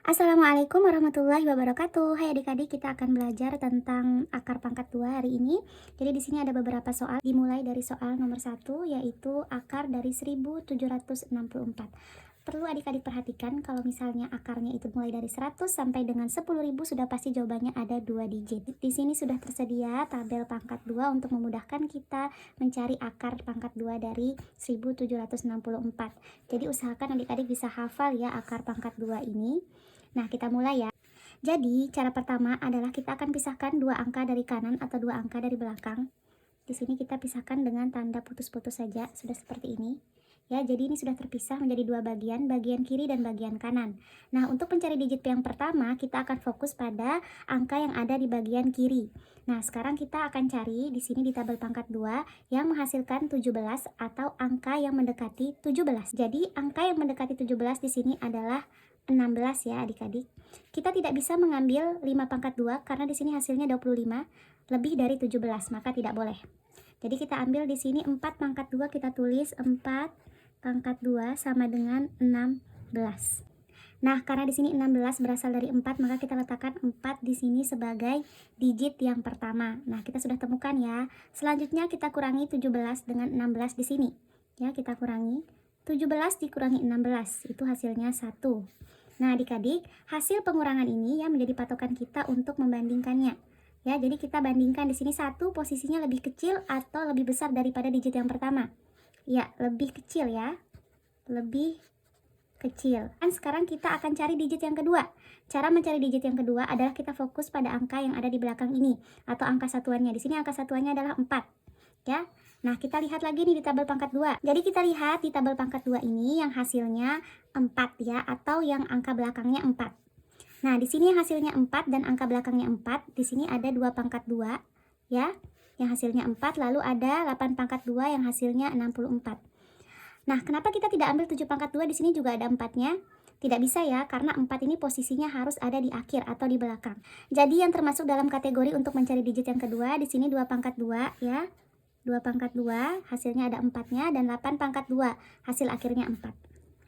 Assalamualaikum warahmatullahi wabarakatuh. Hai adik-adik, kita akan belajar tentang akar pangkat 2 hari ini. Jadi di sini ada beberapa soal, dimulai dari soal nomor 1 yaitu akar dari 1764. Perlu adik-adik perhatikan kalau misalnya akarnya itu mulai dari 100 sampai dengan 10.000 sudah pasti jawabannya ada 2 digit. Di sini sudah tersedia tabel pangkat 2 untuk memudahkan kita mencari akar pangkat 2 dari 1764. Jadi usahakan adik-adik bisa hafal ya akar pangkat 2 ini. Nah, kita mulai ya. Jadi, cara pertama adalah kita akan pisahkan dua angka dari kanan atau dua angka dari belakang. Di sini kita pisahkan dengan tanda putus-putus saja, sudah seperti ini. Ya, jadi ini sudah terpisah menjadi dua bagian kiri dan bagian kanan. Nah, untuk mencari digit yang pertama, kita akan fokus pada angka yang ada di bagian kiri. Nah, sekarang kita akan cari di sini di tabel pangkat 2 yang menghasilkan 17 atau angka yang mendekati 17. Jadi, angka yang mendekati 17 di sini adalah 16 ya adik-adik. Kita tidak bisa mengambil 5 pangkat 2 karena di sini hasilnya 25 lebih dari 17, maka tidak boleh. Jadi kita ambil di sini 4 pangkat 2, kita tulis 4 pangkat 2 sama dengan 16. Nah, karena di sini 16 berasal dari 4, maka kita letakkan 4 di sini sebagai digit yang pertama. Nah, kita sudah temukan ya. Selanjutnya kita kurangi 17 dengan 16 di sini. Ya, kita kurangi 17 dikurangi 16, itu hasilnya 1. Nah, adik-adik, hasil pengurangan ini ya menjadi patokan kita untuk membandingkannya. Ya, jadi kita bandingkan di sini 1 posisinya lebih kecil atau lebih besar daripada digit yang pertama. Ya, lebih kecil ya. Lebih kecil. Dan sekarang kita akan cari digit yang kedua. Cara mencari digit yang kedua adalah kita fokus pada angka yang ada di belakang ini atau angka satuannya. Di sini angka satuannya adalah 4. Ya. Nah, kita lihat lagi nih di tabel pangkat 2. Jadi kita lihat di tabel pangkat 2 ini yang hasilnya 4 ya, atau yang angka belakangnya 4. Nah, di sini yang hasilnya 4 dan angka belakangnya 4, di sini ada 2 pangkat 2 ya, yang hasilnya 4, lalu ada 8 pangkat 2 yang hasilnya 64. Nah, kenapa kita tidak ambil 7 pangkat 2? Di sini juga ada 4-nya. Tidak bisa ya, karena 4 ini posisinya harus ada di akhir atau di belakang. Jadi yang termasuk dalam kategori untuk mencari digit yang kedua, di sini 2 pangkat 2 ya. 2 pangkat 2, hasilnya ada 4-nya, dan 8 pangkat 2, hasil akhirnya 4.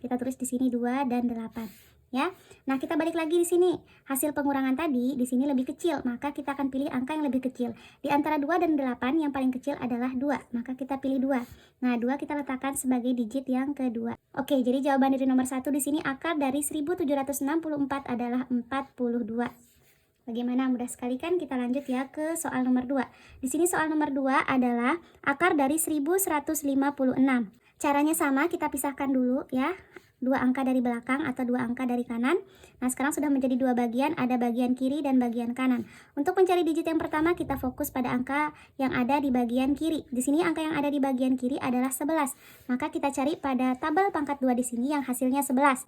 Kita tulis di sini 2 dan 8. Ya. Nah, kita balik lagi di sini. Hasil pengurangan tadi di sini lebih kecil, maka kita akan pilih angka yang lebih kecil. Di antara 2 dan 8 yang paling kecil adalah 2, maka kita pilih 2. Nah, 2 kita letakkan sebagai digit yang kedua. Oke, jadi jawaban dari nomor 1 di sini akar dari 1764 adalah 42. Bagaimana, mudah sekali kan? Kita lanjut ya ke soal nomor 2. Di sini soal nomor 2 adalah akar dari 1156. Caranya sama, kita pisahkan dulu ya. 2 angka dari belakang atau 2 angka dari kanan. Nah, sekarang sudah menjadi 2 bagian, ada bagian kiri dan bagian kanan. Untuk mencari digit yang pertama, kita fokus pada angka yang ada di bagian kiri. Di sini angka yang ada di bagian kiri adalah 11. Maka kita cari pada tabel pangkat 2 di sini yang hasilnya 11.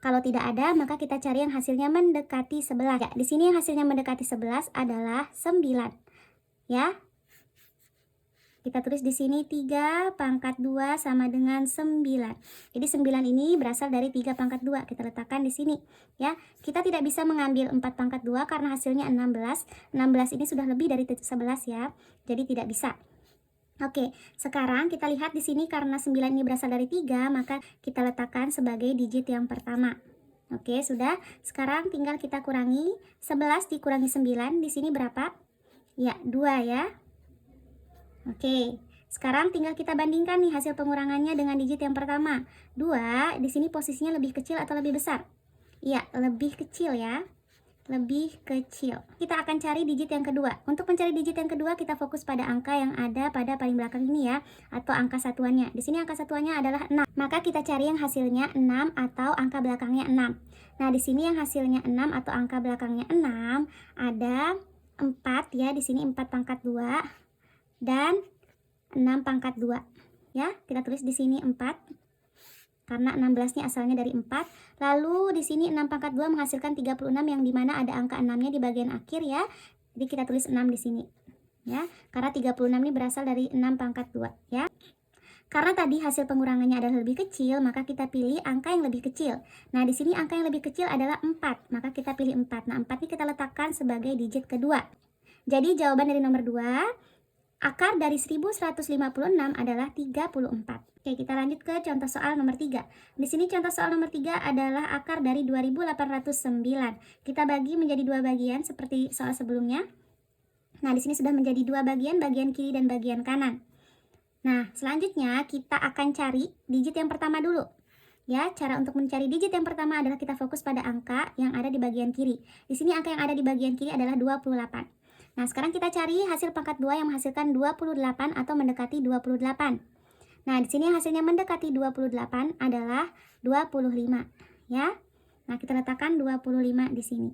Kalau tidak ada, maka kita cari yang hasilnya mendekati 11. Ya, di sini yang hasilnya mendekati 11 adalah 9. Ya. Kita tulis di sini 3 pangkat 2 sama dengan 9. Jadi 9 ini berasal dari 3 pangkat 2. Kita letakkan di sini. Ya, kita tidak bisa mengambil 4 pangkat 2 karena hasilnya 16. 16 ini sudah lebih dari 11 ya. Jadi tidak bisa. Oke, sekarang kita lihat di sini karena 9 ini berasal dari 3, maka kita letakkan sebagai digit yang pertama. Oke, sudah. Sekarang tinggal kita kurangi. 11 dikurangi 9, di sini berapa? Ya, 2 ya. Oke, sekarang tinggal kita bandingkan nih hasil pengurangannya dengan digit yang pertama. 2, di sini posisinya lebih kecil atau lebih besar? Ya, lebih kecil ya. Lebih kecil. Kita akan cari digit yang kedua. Untuk mencari digit yang kedua, kita fokus pada angka yang ada pada paling belakang ini ya, atau angka satuannya. Di sini angka satuannya adalah 6. Maka kita cari yang hasilnya 6 atau angka belakangnya 6. Nah, di sini yang hasilnya 6 atau angka belakangnya 6 ada 4 ya. Di sini 4 pangkat 2 dan 6 pangkat 2. Ya, kita tulis di sini 4. Karena 16-nya asalnya dari 4. Lalu di sini 6 pangkat 2 menghasilkan 36 yang dimana ada angka 6-nya di bagian akhir ya. Jadi kita tulis 6 di sini. Ya, karena 36 ini berasal dari 6 pangkat 2 ya. Karena tadi hasil pengurangannya adalah lebih kecil, maka kita pilih angka yang lebih kecil. Nah, di sini angka yang lebih kecil adalah 4, maka kita pilih 4. Nah, 4 ini kita letakkan sebagai digit kedua. Jadi jawaban dari nomor 2 Akar dari 1156 adalah 34. Oke, kita lanjut ke contoh soal nomor 3. Di sini contoh soal nomor 3 adalah akar dari 2809. Kita bagi menjadi dua bagian seperti soal sebelumnya. Nah, di sini sudah menjadi dua bagian kiri dan bagian kanan. Nah, selanjutnya kita akan cari digit yang pertama dulu. Ya, cara untuk mencari digit yang pertama adalah kita fokus pada angka yang ada di bagian kiri. Di sini angka yang ada di bagian kiri adalah 28. Nah, sekarang kita cari hasil pangkat 2 yang menghasilkan 28 atau mendekati 28. Nah, di sini hasilnya mendekati 28 adalah 25, ya. Nah, kita letakkan 25 di sini.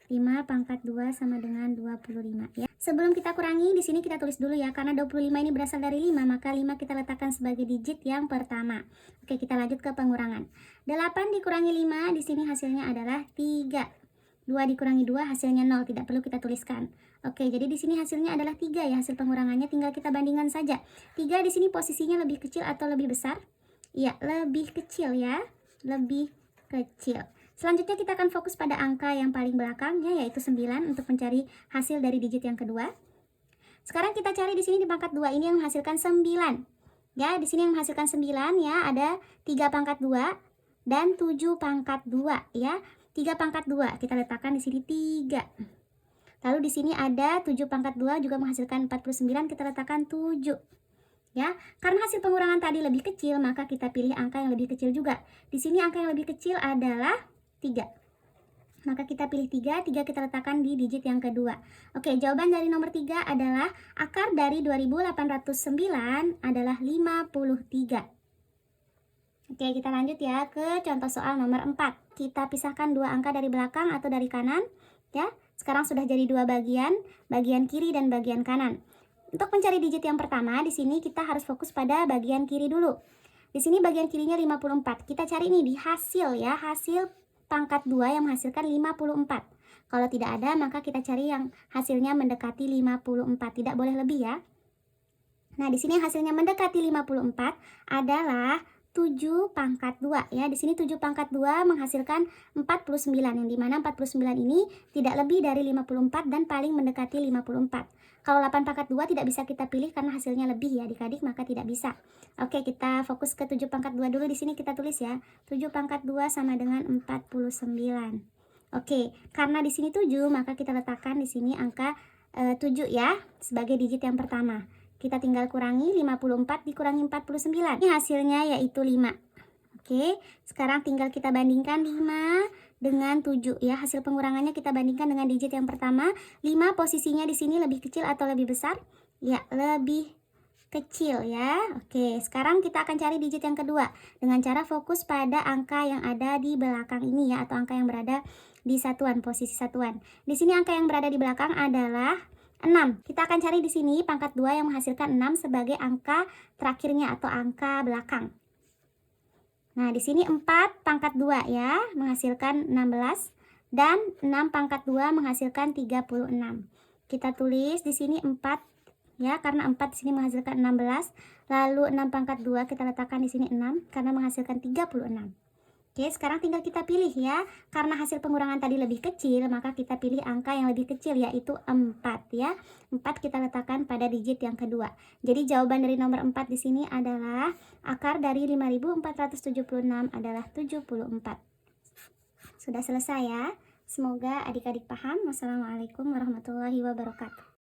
5 pangkat 2 sama dengan 25, ya. Sebelum kita kurangi, di sini kita tulis dulu ya, karena 25 ini berasal dari 5, maka 5 kita letakkan sebagai digit yang pertama. Oke, kita lanjut ke pengurangan. 8 dikurangi 5, di sini hasilnya adalah 3. 2 dikurangi 2 hasilnya 0, tidak perlu kita tuliskan. Oke, jadi di sini hasilnya adalah 3 ya, hasil pengurangannya tinggal kita bandingkan saja. 3 di sini posisinya lebih kecil atau lebih besar? Iya, lebih kecil ya, lebih kecil. Selanjutnya kita akan fokus pada angka yang paling belakangnya, yaitu 9 untuk mencari hasil dari digit yang kedua. Sekarang kita cari di sini di pangkat 2 ini yang menghasilkan 9. Ya, di sini yang menghasilkan 9 ya, ada 3 pangkat 2 dan 7 pangkat 2 ya. 3 pangkat 2 kita letakkan di sini 3. Lalu di sini ada 7 pangkat 2 juga menghasilkan 49, kita letakkan 7. Ya, karena hasil pengurangan tadi lebih kecil, maka kita pilih angka yang lebih kecil juga. Di sini angka yang lebih kecil adalah 3. Maka kita pilih 3 kita letakkan di digit yang kedua. Oke, jawaban dari nomor 3 adalah akar dari 2809 adalah 53. Oke, kita lanjut ya ke contoh soal nomor 4. Kita pisahkan dua angka dari belakang atau dari kanan, ya. Sekarang sudah jadi dua bagian kiri dan bagian kanan. Untuk mencari digit yang pertama, di sini kita harus fokus pada bagian kiri dulu. Di sini bagian kirinya 54. Kita cari nih di hasil ya, hasil pangkat 2 yang menghasilkan 54. Kalau tidak ada, maka kita cari yang hasilnya mendekati 54, tidak boleh lebih ya. Nah, di sini hasilnya mendekati 54 adalah 7 pangkat 2 ya. Di sini 7 pangkat 2 menghasilkan 49, yang dimana 49 ini tidak lebih dari 54 dan paling mendekati 54. Kalau 8 pangkat 2 tidak bisa kita pilih karena hasilnya lebih ya adik-adik, maka tidak bisa. Oke, kita fokus ke 7 pangkat 2 dulu. Di sini kita tulis ya, 7 pangkat 2 sama dengan 49. Oke, karena di sini 7, maka kita letakkan di sini angka 7 ya sebagai digit yang pertama. Kita tinggal kurangi 54 dikurangi 49. Ini hasilnya yaitu 5. Oke, sekarang tinggal kita bandingkan 5 dengan 7 ya. Hasil pengurangannya kita bandingkan dengan digit yang pertama. 5 posisinya di sini lebih kecil atau lebih besar? Ya, lebih kecil ya. Oke, sekarang kita akan cari digit yang kedua dengan cara fokus pada angka yang ada di belakang ini ya, atau angka yang berada di satuan, posisi satuan. Di sini angka yang berada di belakang adalah 6. Kita akan cari di sini pangkat 2 yang menghasilkan 6 sebagai angka terakhirnya atau angka belakang. Nah, di sini 4 pangkat 2 ya, menghasilkan 16 dan 6 pangkat 2 menghasilkan 36. Kita tulis di sini 4 ya, karena 4 di sini menghasilkan 16, lalu 6 pangkat 2 kita letakkan di sini 6 karena menghasilkan 36. Oke, sekarang tinggal kita pilih ya. Karena hasil pengurangan tadi lebih kecil, maka kita pilih angka yang lebih kecil, yaitu 4 ya. 4 kita letakkan pada digit yang kedua. Jadi jawaban dari nomor 4 di sini adalah akar dari 5476 adalah 74. Sudah selesai ya. Semoga adik-adik paham. Wassalamualaikum warahmatullahi wabarakatuh.